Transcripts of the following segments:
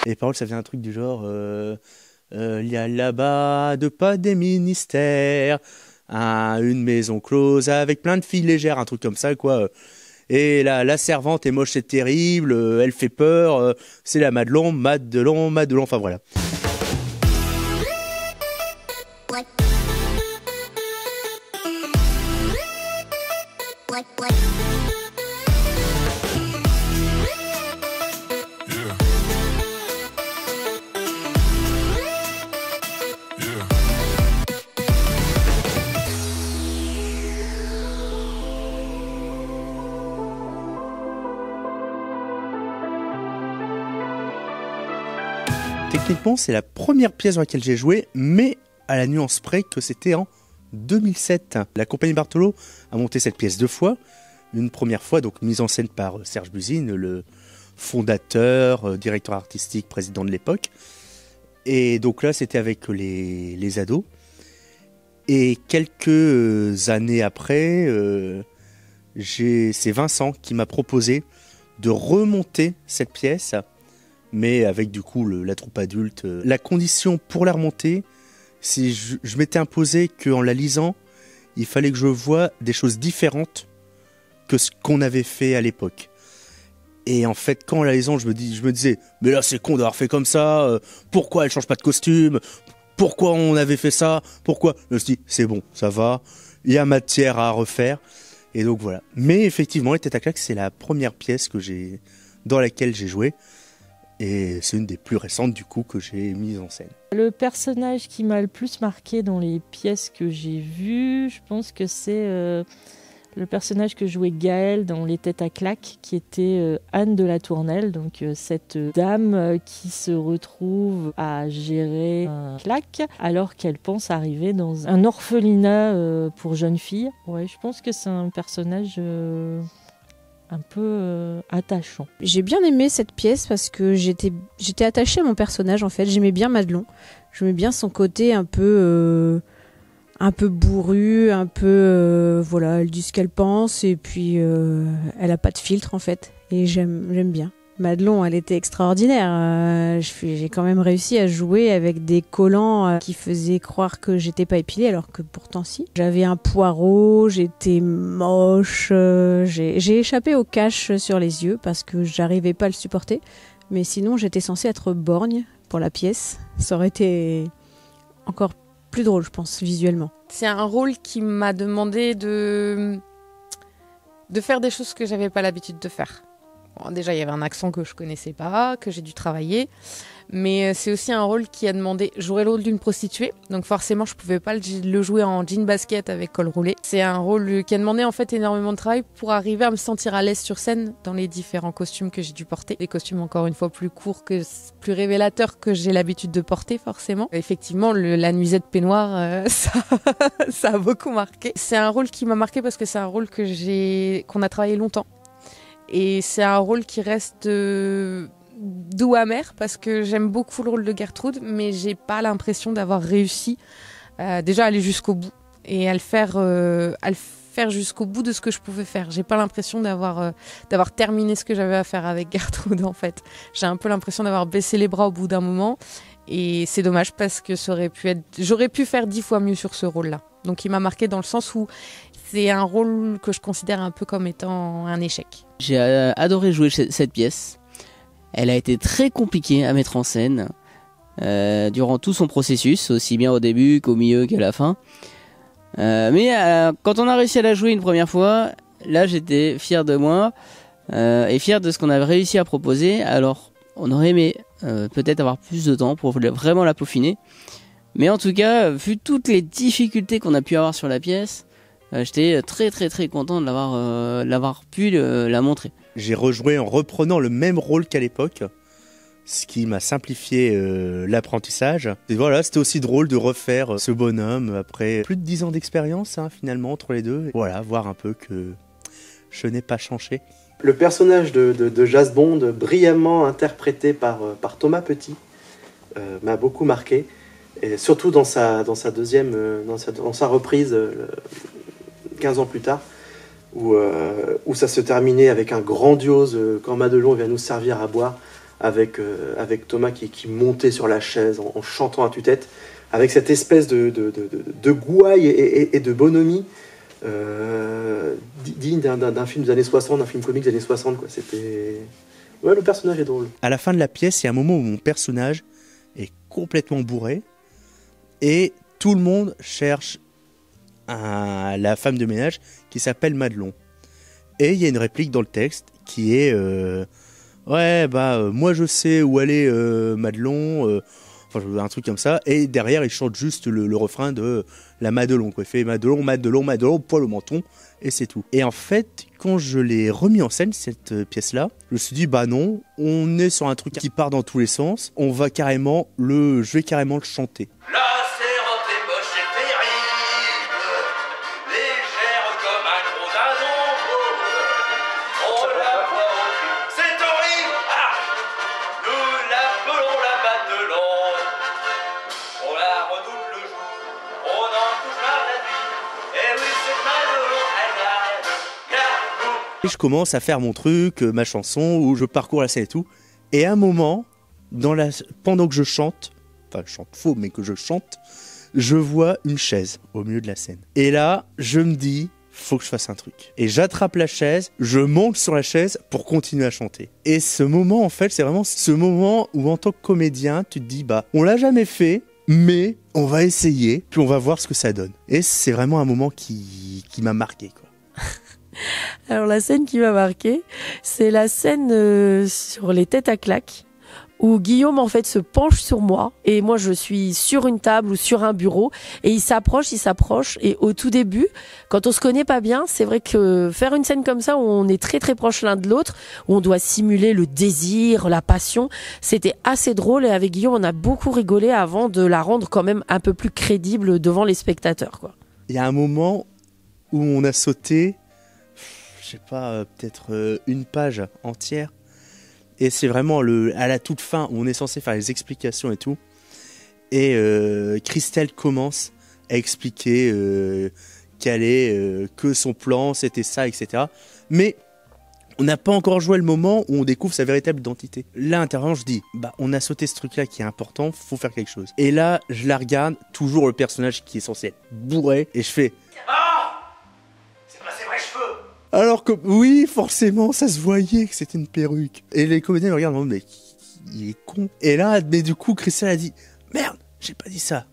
Et les paroles, ça vient un truc du genre il y a là-bas de pas des ministères, une maison close avec plein de filles légères, un truc comme ça, quoi. Et la servante est moche, c'est terrible, elle fait peur, c'est la Madelon, Madelon, enfin voilà. Techniquement, c'est la première pièce dans laquelle j'ai joué, mais à la nuance près que c'était en 2007. La compagnie Bartolo a monté cette pièce 2 fois. Une première fois, donc mise en scène par Serge Buzine, le fondateur, directeur artistique, président de l'époque. Et donc là, c'était avec les ados. Et quelques années après, c'est Vincent qui m'a proposé de remonter cette pièce, mais avec du coup la troupe adulte. La condition pour la remonter, c'est je m'étais imposé qu'en la lisant, il fallait que je voie des choses différentes que ce qu'on avait fait à l'époque. Et en fait, quand en la lisant, je me disais, mais là c'est con d'avoir fait comme ça, pourquoi elle change pas de costume, pourquoi on avait fait ça, pourquoi. Je me suis dit, c'est bon, ça va, il y a matière à refaire. Et donc voilà. Mais effectivement, les Têtes à claque, c'est la première pièce dans laquelle j'ai joué. Et c'est une des plus récentes du coup que j'ai mise en scène. Le personnage qui m'a le plus marqué dans les pièces que j'ai vues, je pense que c'est le personnage que jouait Gaëlle dans Les Têtes à claque, qui était Anne de la Tournelle, donc cette dame qui se retrouve à gérer un claque alors qu'elle pense arriver dans un orphelinat pour jeunes filles. Ouais, je pense que c'est un personnage un peu attachant. J'ai bien aimé cette pièce parce que j'étais attachée à mon personnage en fait. J'aimais bien Madelon. J'aimais bien son côté un peu bourru, un peu voilà, elle dit ce qu'elle pense et puis elle a pas de filtre en fait. Et j'aime bien. Madelon, elle était extraordinaire. J'ai quand même réussi à jouer avec des collants qui faisaient croire que j'étais pas épilée, alors que pourtant si. J'avais un poireau, j'étais moche, j'ai échappé au cache sur les yeux parce que j'arrivais pas à le supporter. Mais sinon, j'étais censée être borgne pour la pièce. Ça aurait été encore plus drôle, je pense, visuellement. C'est un rôle qui m'a demandé de faire des choses que j'avais pas l'habitude de faire. Bon, déjà, il y avait un accent que je connaissais pas, que j'ai dû travailler. Mais c'est aussi un rôle qui a demandé... J'aurais le rôle d'une prostituée, donc forcément, je pouvais pas le jouer en jean basket avec col roulé. C'est un rôle qui a demandé en fait énormément de travail pour arriver à me sentir à l'aise sur scène dans les différents costumes que j'ai dû porter. Des costumes encore une fois plus courts, plus révélateurs que j'ai l'habitude de porter forcément. Effectivement, la nuisette peignoir, ça a beaucoup marqué. C'est un rôle qui m'a marqué parce que c'est un rôle qu'on a travaillé longtemps. Et c'est un rôle qui reste doux amer parce que j'aime beaucoup le rôle de Gertrude, mais j'ai pas l'impression d'avoir réussi déjà à aller jusqu'au bout et à le faire jusqu'au bout de ce que je pouvais faire. J'ai pas l'impression d'avoir terminé ce que j'avais à faire avec Gertrude en fait. J'ai un peu l'impression d'avoir baissé les bras au bout d'un moment et c'est dommage parce que j'aurais pu faire 10 fois mieux sur ce rôle-là. Donc il m'a marqué dans le sens où c'est un rôle que je considère un peu comme étant un échec. J'ai adoré jouer cette pièce. Elle a été très compliquée à mettre en scène durant tout son processus, aussi bien au début qu'au milieu qu'à la fin. Mais quand on a réussi à la jouer une première fois, là j'étais fier de moi et fier de ce qu'on avait réussi à proposer. Alors on aurait aimé peut-être avoir plus de temps pour vraiment la peaufiner. Mais en tout cas, vu toutes les difficultés qu'on a pu avoir sur la pièce, j'étais très très très content de l'avoir pu la montrer. J'ai rejoué en reprenant le même rôle qu'à l'époque, ce qui m'a simplifié l'apprentissage. Et voilà, c'était aussi drôle de refaire ce bonhomme après plus de 10 ans d'expérience finalement entre les deux. Voilà, voir un peu que je n'ai pas changé. Le personnage de Jas Bond, brillamment interprété par Thomas Petit, m'a beaucoup marqué. Et surtout dans sa reprise 15 ans plus tard, où ça se terminait avec un grandiose quand Madelon vient nous servir à boire, avec Thomas qui montait sur la chaise en chantant à tue-tête, avec cette espèce de gouaille et de bonhomie digne d'un film des années 60, d'un film comique des années 60, quoi. C'était... Ouais, le personnage est drôle. À la fin de la pièce, il y a un moment où mon personnage est complètement bourré et tout le monde cherche la femme de ménage qui s'appelle Madelon. Et il y a une réplique dans le texte qui est moi je sais où elle est Madelon, un truc comme ça, et derrière il chante juste le refrain de la Madelon, quoi. Il fait Madelon, Madelon, Madelon, poil au menton, et c'est tout. Et en fait, quand je l'ai remis en scène, cette pièce-là, je me suis dit, bah non, on est sur un truc qui part dans tous les sens, je vais carrément le chanter. La servante est moche et terrible, légère comme un gros dindon. On l'appelle, c'est horrible. Ah, nous l'appelons la Madelon. On la redoute le jour, on en cauchemar la nuit. Et oui, cette Madelon, elle n'arrête qu'à nous. Et je commence à faire mon truc, ma chanson, où je parcours la scène et tout. Et à un moment, pendant que je chante, enfin je chante faux, mais que je chante, je vois une chaise au milieu de la scène. Et là, je me dis, faut que je fasse un truc. Et j'attrape la chaise, je monte sur la chaise pour continuer à chanter. Et ce moment, en fait, c'est vraiment ce moment où en tant que comédien, tu te dis, bah, on l'a jamais fait, mais on va essayer, puis on va voir ce que ça donne. Et c'est vraiment un moment qui m'a marqué, quoi. Alors la scène qui m'a marqué, c'est la scène sur les têtes à claques, où Guillaume en fait se penche sur moi et moi je suis sur une table ou sur un bureau et il s'approche et au tout début, quand on se connaît pas bien, c'est vrai que faire une scène comme ça où on est très très proche l'un de l'autre, où on doit simuler le désir, la passion, c'était assez drôle et avec Guillaume on a beaucoup rigolé avant de la rendre quand même un peu plus crédible devant les spectateurs, quoi. Il y a un moment où on a sauté, je sais pas, peut-être une page entière. Et c'est vraiment à la toute fin où on est censé faire les explications et tout. Et Christelle commence à expliquer que son plan, c'était ça, etc. Mais on n'a pas encore joué le moment où on découvre sa véritable identité. Là, intérieurement, je dis, bah, on a sauté ce truc-là qui est important, faut faire quelque chose. Et là, je la regarde, toujours le personnage qui est censé être bourré, et je fais... Ah, c'est pas ses vrais cheveux. Alors que, oui, forcément, ça se voyait que c'était une perruque. Et les comédiens me regardent, mais il est con. Et là, mais du coup, Christelle a dit, merde, j'ai pas dit ça.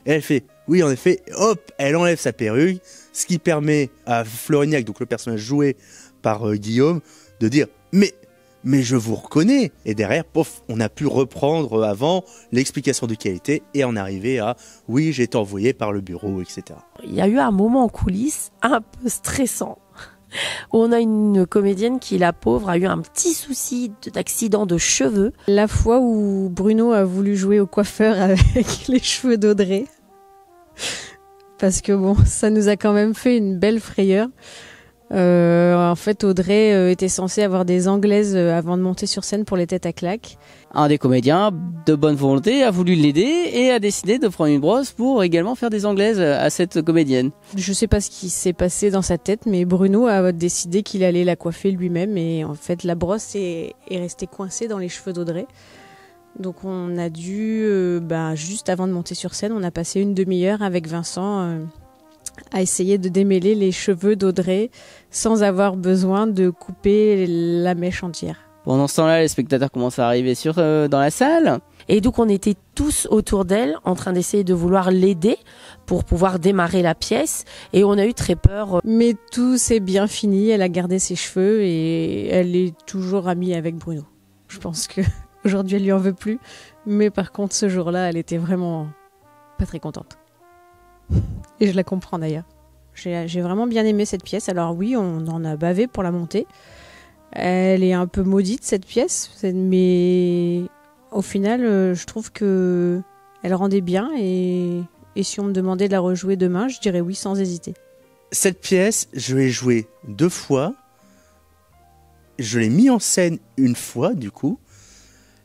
Et elle fait, oui, en effet, hop, elle enlève sa perruque, ce qui permet à Florignac, donc le personnage joué par Guillaume, de dire, mais je vous reconnais. Et derrière, pof, on a pu reprendre avant l'explication de qualité et en arriver à, oui, j'ai été envoyé par le bureau, etc. Il y a eu un moment en coulisses un peu stressant. On a une comédienne qui, la pauvre, a eu un petit souci d'accident de cheveux. La fois où Bruno a voulu jouer au coiffeur avec les cheveux d'Audrey. Parce que bon, ça nous a quand même fait une belle frayeur. En fait, Audrey était censée avoir des anglaises avant de monter sur scène pour les têtes à claques. Un des comédiens de bonne volonté a voulu l'aider et a décidé de prendre une brosse pour également faire des anglaises à cette comédienne. Je sais pas ce qui s'est passé dans sa tête, mais Bruno a décidé qu'il allait la coiffer lui-même et en fait la brosse est restée coincée dans les cheveux d'Audrey. Donc on a dû, juste avant de monter sur scène, on a passé une demi-heure avec Vincent à essayer de démêler les cheveux d'Audrey sans avoir besoin de couper la mèche entière. Pendant ce temps-là, les spectateurs commencent à arriver dans la salle. Et donc on était tous autour d'elle en train d'essayer de vouloir l'aider pour pouvoir démarrer la pièce et on a eu très peur. Mais tout s'est bien fini, elle a gardé ses cheveux et elle est toujours amie avec Bruno. Je pense qu'aujourd'hui elle lui en veut plus, mais par contre ce jour-là elle était vraiment pas très contente. Et je la comprends d'ailleurs. J'ai vraiment bien aimé cette pièce. Alors oui, on en a bavé pour la monter. Elle est un peu maudite cette pièce, mais au final, je trouve que elle rendait bien et si on me demandait de la rejouer demain, je dirais oui sans hésiter. Cette pièce, je l'ai jouée 2 fois. Je l'ai mis en scène une fois, du coup.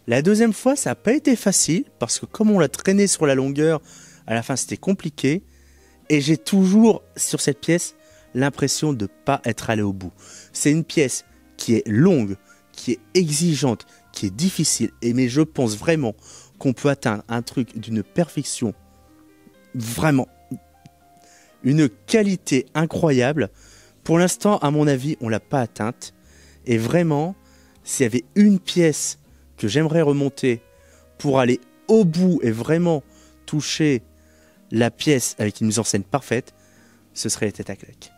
La deuxième fois, ça n'a pas été facile parce que comme on l'a traîné sur la longueur, à la fin, c'était compliqué. Et j'ai toujours, sur cette pièce, l'impression de ne pas être allé au bout. C'est une pièce qui est longue, qui est exigeante, qui est difficile, mais je pense vraiment qu'on peut atteindre un truc d'une perfection, vraiment, une qualité incroyable. Pour l'instant, à mon avis, on l'a pas atteinte. Et vraiment, s'il y avait une pièce que j'aimerais remonter pour aller au bout et vraiment toucher la pièce avec une mise en scène parfaite, ce serait les têtes à claques.